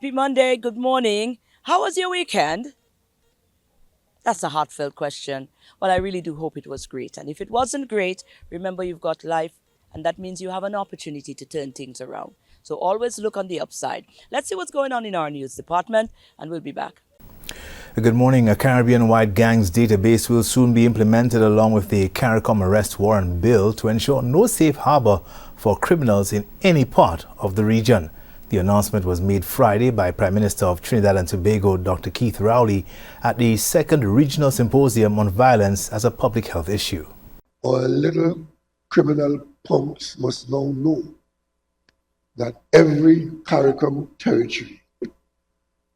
Happy Monday. Good morning. How was your weekend? That's a heartfelt question. Well, I really do hope it was great. And if it wasn't great, remember you've got life, and that means you have an opportunity to turn things around. So always look on the upside. Let's see what's going on in our news department, and we'll be back. Good morning. A Caribbean-wide gangs database will soon be implemented along with the CARICOM arrest warrant bill to ensure no safe harbor for criminals in any part of the region. The announcement was made Friday by Prime Minister of Trinidad and Tobago, Dr. Keith Rowley, at the second Regional Symposium on Violence as a Public Health Issue. Our little criminal punks must now know that every CARICOM territory,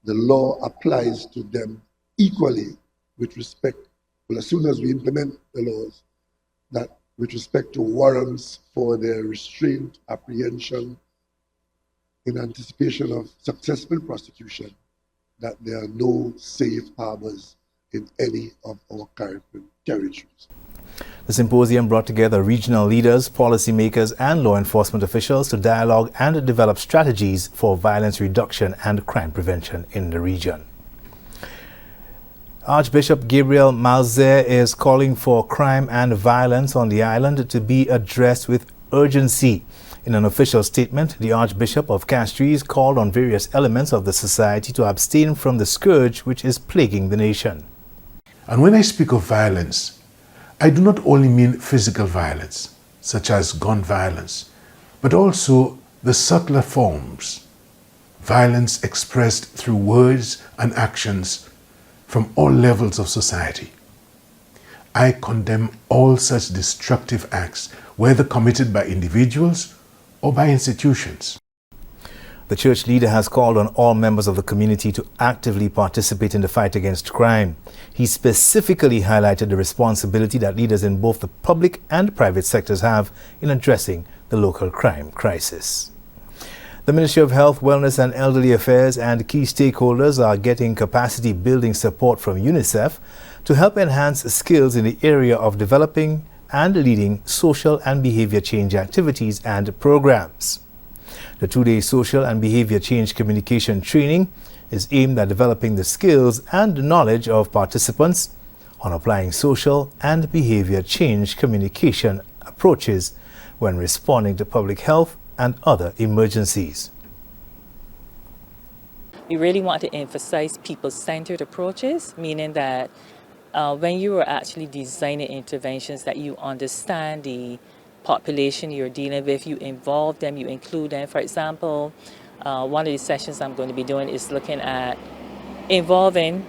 the law applies to them equally with respect, well, as soon as we implement the laws, that with respect to warrants for their restraint, apprehension, in anticipation of successful prosecution, that there are no safe harbors in any of our CARICOM territories. The symposium brought together regional leaders, policymakers and law enforcement officials to dialogue and develop strategies for violence reduction and crime prevention in the region. Archbishop Gabriel Malzer is calling for crime and violence on the island to be addressed with urgency. In an official statement, the Archbishop of Castries called on various elements of the society to abstain from the scourge which is plaguing the nation. And when I speak of violence, I do not only mean physical violence, such as gun violence, but also the subtler forms, violence expressed through words and actions from all levels of society. I condemn all such destructive acts, whether committed by individuals or by institutions. The church leader has called on all members of the community to actively participate in the fight against crime. He specifically highlighted the responsibility that leaders in both the public and private sectors have in addressing the local crime crisis. The Ministry of Health, Wellness and Elderly Affairs and key stakeholders are getting capacity building support from UNICEF to help enhance skills in the area of developing and leading social and behavior change activities and programs. The two-day social and behavior change communication training is aimed at developing the skills and knowledge of participants on applying social and behavior change communication approaches when responding to public health and other emergencies. We really want to emphasize people-centered approaches, meaning that when you are actually designing interventions, that you understand the population you're dealing with, you involve them, you include them. For example, one of the sessions I'm going to be doing is looking at involving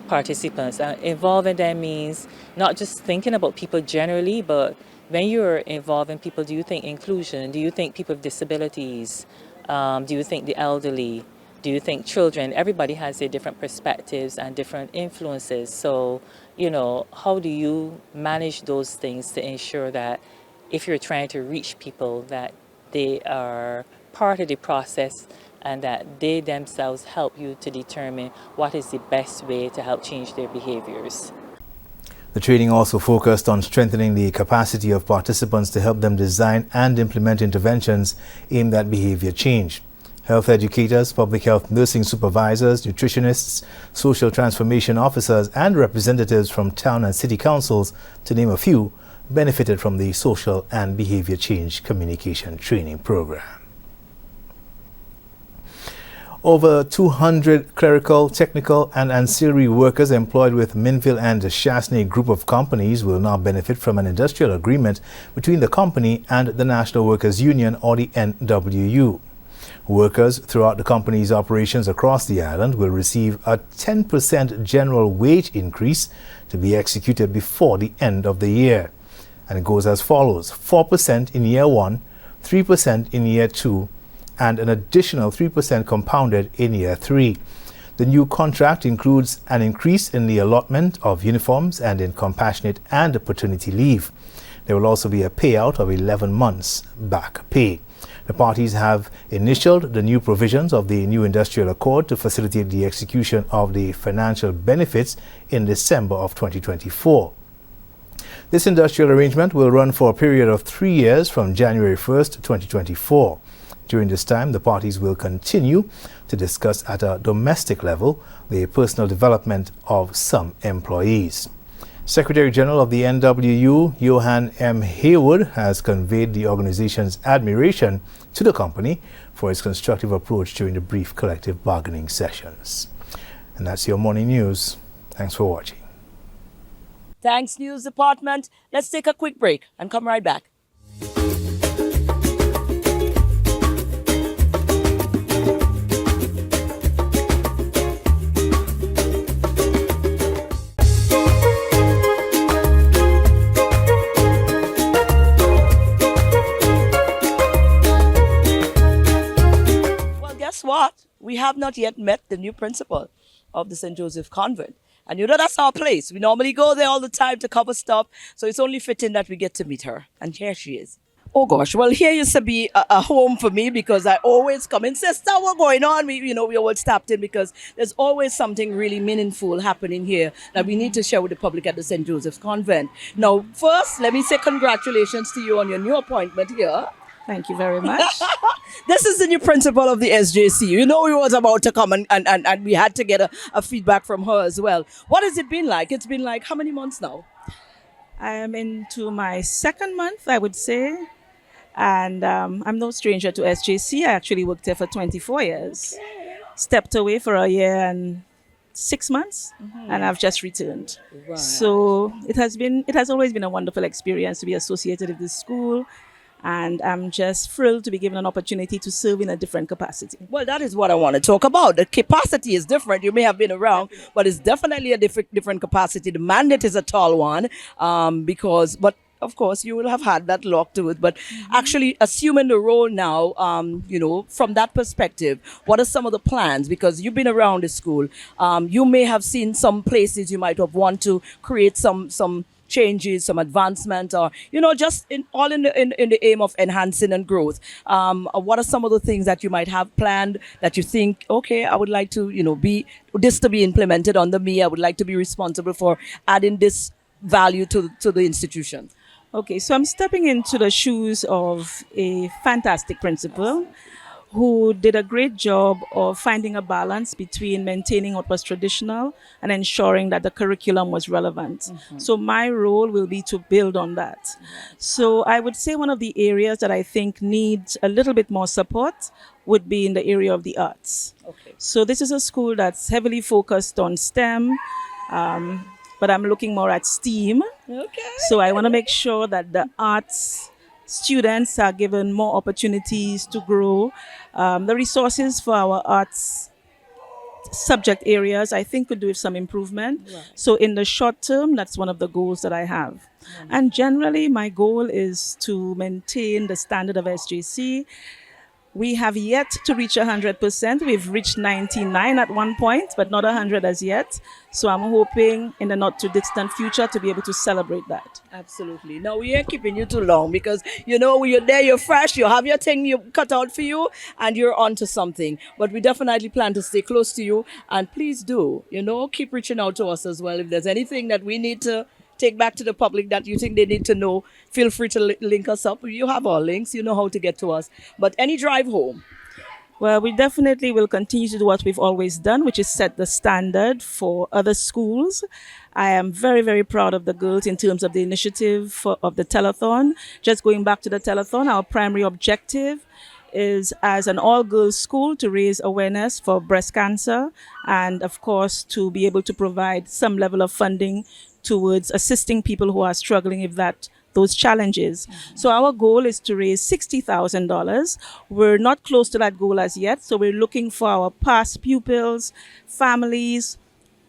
participants. Involving them means not just thinking about people generally, but when you're involving people, do you think inclusion? Do you think people with disabilities? Do you think the elderly? Do you think children? Everybody has their different perspectives and different influences. So, how do you manage those things to ensure that if you're trying to reach people, that they are part of the process and that they themselves help you to determine what is the best way to help change their behaviors. The training also focused on strengthening the capacity of participants to help them design and implement interventions aimed at behavior change. Health educators, public health nursing supervisors, nutritionists, social transformation officers and representatives from town and city councils, to name a few, benefited from the social and behavior change communication training program. Over 200 clerical, technical and ancillary workers employed with Minville and the Chasney group of companies will now benefit from an industrial agreement between the company and the National Workers Union, or the NWU. Workers throughout the company's operations across the island will receive a 10% general wage increase to be executed before the end of the year. And it goes as follows: 4% in year 1, 3% in year 2, and an additional 3% compounded in year 3. The new contract includes an increase in the allotment of uniforms and in compassionate and paternity leave. There will also be a payout of 11 months back pay. The parties have initialed the new provisions of the new industrial accord to facilitate the execution of the financial benefits in December of 2024. This industrial arrangement will run for a period of 3 years from January 1st, 2024. During this time, the parties will continue to discuss at a domestic level the personal development of some employees. Secretary General of the NWU, Johan M. Haywood, has conveyed the organization's admiration to the company for its constructive approach during the brief collective bargaining sessions. And that's your morning news. Thanks for watching. Thanks, News Department. Let's take a quick break and come right back. Well, guess what? We have not yet met the new principal of the St. Joseph Convent. And you know, that's our place. We normally go there all the time to cover stuff. So it's only fitting that we get to meet her. And here she is. Oh gosh, well, here used to be a home for me because I always come in, sister, what's going on? We always stopped in because there's always something really meaningful happening here that we need to share with the public at the St. Joseph's Convent. Now, first, let me say congratulations to you on your new appointment here. Thank you very much. This is the new principal of the SJC. You know, we was about to come and we had to get a feedback from her as well. What has it been like? It's been like how many months now? I am into my second month, I would say. And I'm no stranger to SJC. I actually worked there for 24 years. Stepped away for a year and 6 months, and I've just returned. Right. So it has always been a wonderful experience to be associated with this school. And I'm just thrilled to be given an opportunity to serve in a different capacity. Well, that is what I want to talk about. The capacity is different. You may have been around, but it's definitely a different capacity. The mandate is a tall one, but of course, you will have had that lock to it. But actually assuming the role now, from that perspective, what are some of the plans? Because you've been around the school. You may have seen some places you might have want to create some changes, some advancement, or just in the aim of enhancing and growth. What are some of the things that you might have planned that you think, okay, I would like to be this to be implemented under me. I would like to be responsible for adding this value to the institution. Okay, so I'm stepping into the shoes of a fantastic principal who did a great job of finding a balance between maintaining what was traditional and ensuring that the curriculum was relevant. So my role will be to build on that. So I would say one of the areas that I think needs a little bit more support would be in the area of the arts. Okay. So this is a school that's heavily focused on STEM, but I'm looking more at STEAM. Okay. So I want to make sure that the arts students are given more opportunities to grow. The resources for our arts subject areas, I think, could do with some improvement. Right. So in the short term, that's one of the goals that I have. And generally, my goal is to maintain the standard of SJC. We have yet to reach 100%. We've reached 99 at one point, but not 100 as yet. So I'm hoping in the not too distant future to be able to celebrate that. Absolutely. No, we ain't keeping you too long because, when you're there, you're fresh, you have your thing you cut out for you, and you're on to something. But we definitely plan to stay close to you. And please do, keep reaching out to us as well. If there's anything that we need to take back to the public that you think they need to know, feel free to link us up. You have our links. You know how to get to us. But any drive home? Well, we definitely will continue to do what we've always done, which is set the standard for other schools. I am very, very proud of the girls in terms of the initiative of the telethon. Just going back to the telethon, our primary objective is, as an all-girls school, to raise awareness for breast cancer and, of course, to be able to provide some level of funding towards assisting people who are struggling with those challenges. So our goal is to raise $60,000. We're not close to that goal as yet. So we're looking for our past pupils, families,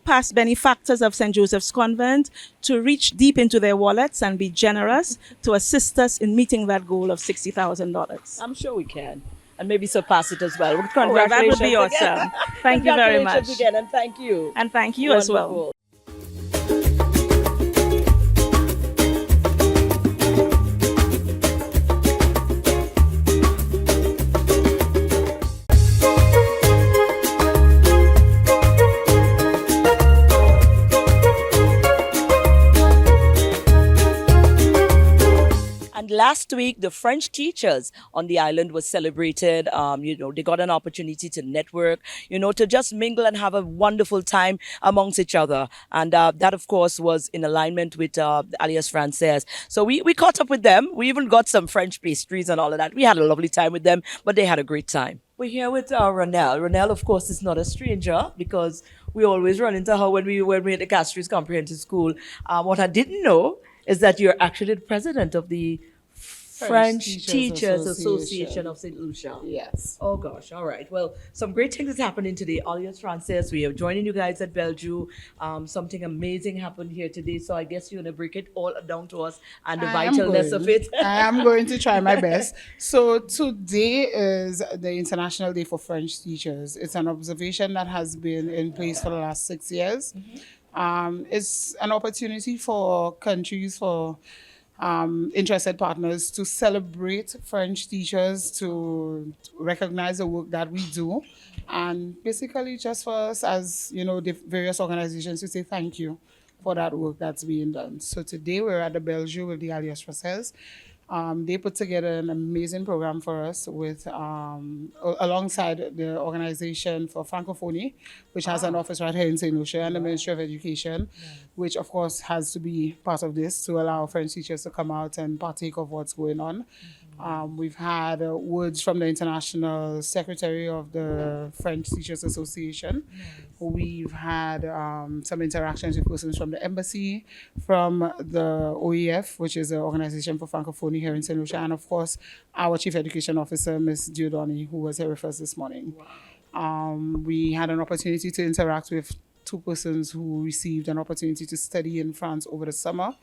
past benefactors of St. Joseph's Convent to reach deep into their wallets and be generous to assist us in meeting that goal of $60,000. I'm sure we can. And maybe surpass it as well. Well, Congratulations. that would be again. awesome. Thank you very much. Congratulations again, and thank you. And thank you as well. Wonderful. And last week, the French teachers on the island was celebrated. They got an opportunity to network, to just mingle and have a wonderful time amongst each other. And that, of course, was in alignment with Alliance Francaise. So we caught up with them. We even got some French pastries and all of that. We had a lovely time with them, but they had a great time. We're here with Ronelle. Ronelle, of course, is not a stranger because we always run into her when we're at the Castries Comprehensive School. What I didn't know is that you're actually the president of the French Teachers Association of St. Lucia. Yes. Oh gosh, all right. Well, some great things is happening today. Alliance Francaise, we are joining you guys at Bellevue. Something amazing happened here today, so I guess you're gonna break it all down to us and the vitalness of it. I am going to try my best. So today is the International Day for French Teachers. It's an observation that has been in place for the last 6 years. It's an opportunity for countries, for interested partners to celebrate French teachers, to recognize the work that we do, and basically just for us as, the various organizations to say thank you for that work that's being done. So today we're at the Bellevue with the Alliance Francaise. They put together an amazing program for us with alongside the Organization for Francophonie, which has an office right here in St. Lucia, and the Ministry of Education, which of course has to be part of this to allow French teachers to come out and partake of what's going on. We've had words from the International Secretary of the French Teachers Association. We've had some interactions with persons from the embassy, from the OEF, which is the Organization for Francophonie here in St. Lucia, and of course, our Chief Education Officer, Ms. Diodoni, who was here with us this morning. We had an opportunity to interact with two persons who received an opportunity to study in France over the summer.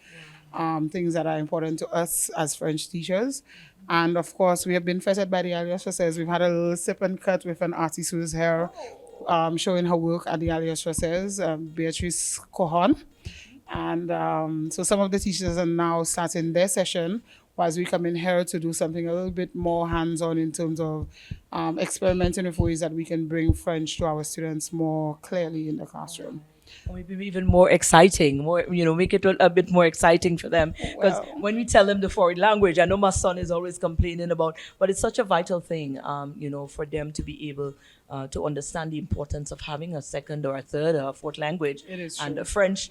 Things that are important to us as French teachers. And of course, we have been feted by the Alliance Francaise. We've had a little sip and cut with an artist who's here showing her work at the Alliance Francaise, Beatrice Cohon. And so some of the teachers are now starting their session whilst we come in here to do something a little bit more hands-on in terms of experimenting with ways that we can bring French to our students more clearly in the classroom. Maybe even more exciting, make it a bit more exciting for them. Because when we tell them the foreign language, I know my son is always complaining about, but it's such a vital thing, for them to be able to understand the importance of having a second or a third or a fourth language. It is true. And French,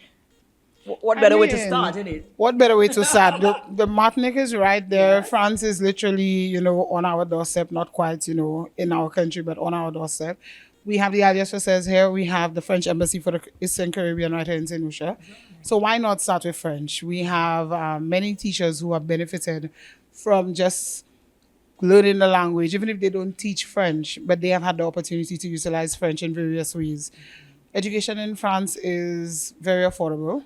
what better way to start, isn't it? What better way to start? The Martinique is right there. Yes. France is literally, on our doorstep, not quite, in our country, but on our doorstep. We have the Alliance Francaise here. We have the French Embassy for the Eastern Caribbean right here in St. Lucia. So why not start with French? We have many teachers who have benefited from just learning the language, even if they don't teach French, but they have had the opportunity to utilize French in various ways. Education in France is very affordable.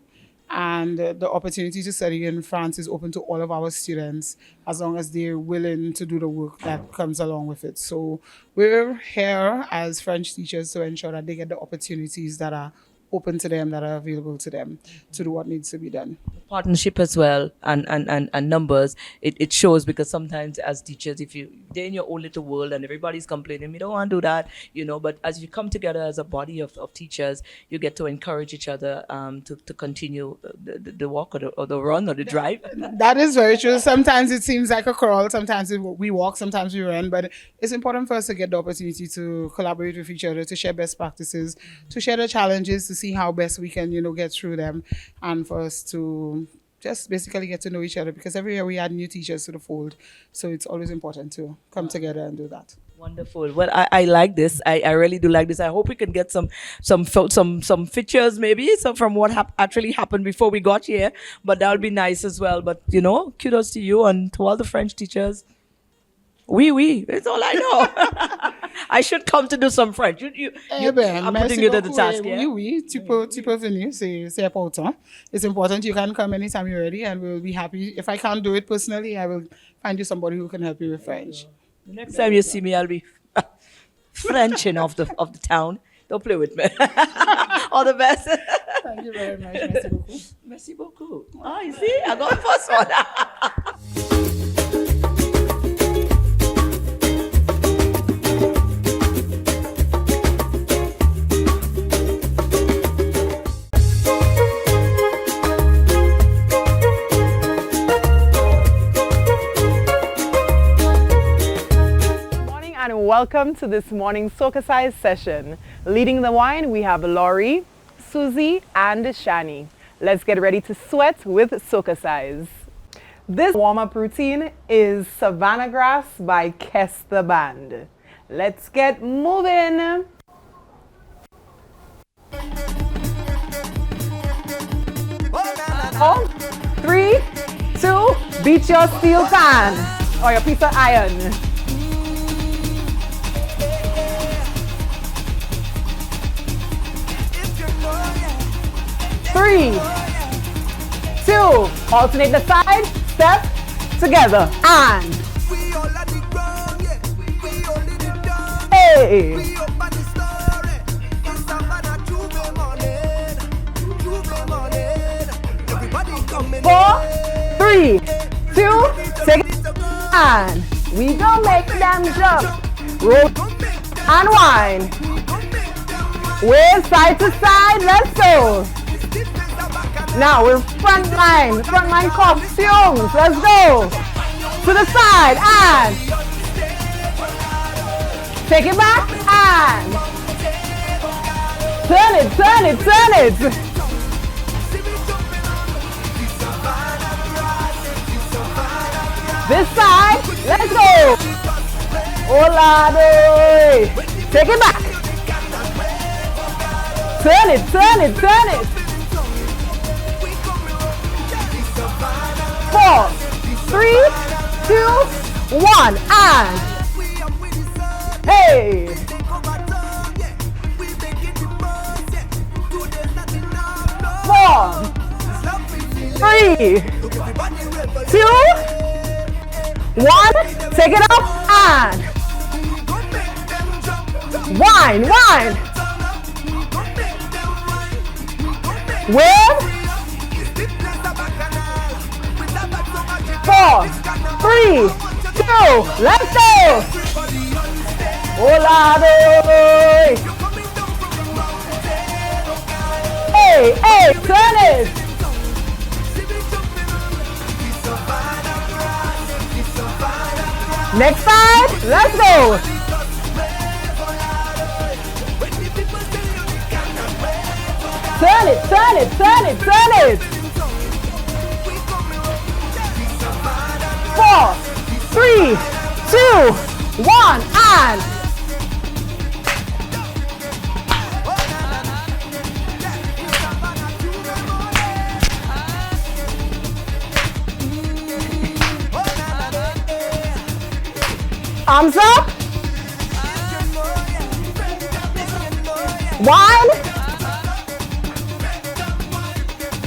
And the opportunity to study in France is open to all of our students as long as they're willing to do the work that comes along with it. So we're here as French teachers to ensure that they get the opportunities that are open to them, that are available to them to do what needs to be done. Partnership as well and numbers, it shows, because sometimes as teachers, if they're in your own little world and everybody's complaining, we don't want to do that, but as you come together as a body of teachers, you get to encourage each other to continue the walk or the run or the drive. That is very true. Sometimes it seems like a crawl, sometimes we walk, sometimes we run, but it's important for us to get the opportunity to collaborate with each other, to share best practices, to share the challenges, to see how best we can, get through them, and for us to just basically get to know each other, because every year we add new teachers to the fold. So it's always important to come together and do that. Wonderful. Well, I like this. I really do like this. I hope we can get some pictures maybe from what actually happened before we got here. But that would be nice as well. But kudos to you and to all the French teachers. Oui, it's all I know. I should come to do some French. I'm putting you to the task. Yeah? Oui, tu peux venir. C'est important. It's important. You can come anytime you're ready, and we'll be happy. If I can't do it personally, I will find you somebody who can help you with French. The next time you see me, I'll be Frenching of the town. Don't play with me. All the best. Thank you very much. Merci beaucoup. Merci beaucoup. Ah, you see, I got the first one. welcome to this morning's SocaCize session. Leading the wine, we have Laurie, Susie, and Shani. Let's get ready to sweat with SocaCize. This warm-up routine is Savannah Grass by Kess the Band. Let's get moving. Oh, 3, 2, beat your steel pan or your piece of iron. 3, 2, alternate the side, step together, and hey. 4, 3, 2, take it, and we gon' make them jump, roll and wind, waist side to side, let's go. Now we're frontline costumes, let's go, to the side, and take it back, and turn it, turn it, turn it. This side, let's go. Olado. Take it back. Turn it, turn it, turn it. 4, 3, 2, 1, and hey. 4, 3, 2, 1, take it up and wind, wind. With 4, 3, 2, let's go. Olado. Hey, hey, turn it. Next side, let's go. Turn it, turn it, turn it, turn it. 4, 3, 2, 1, and arms up, wind,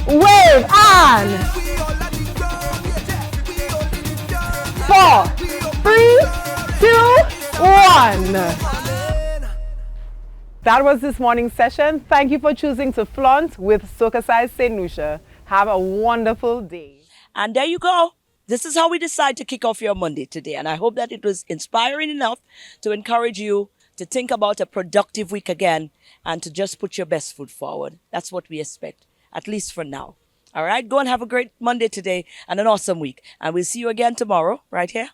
wave, and 4, 3, 2, 1. That was this morning's session. Thank you for choosing to flaunt with SocaCize St. Lucia. Have a wonderful day. And there you go. This is how we decide to kick off your Monday today. And I hope that it was inspiring enough to encourage you to think about a productive week again and to just put your best foot forward. That's what we expect, at least for now. All right, go and have a great Monday today and an awesome week. And we'll see you again tomorrow right here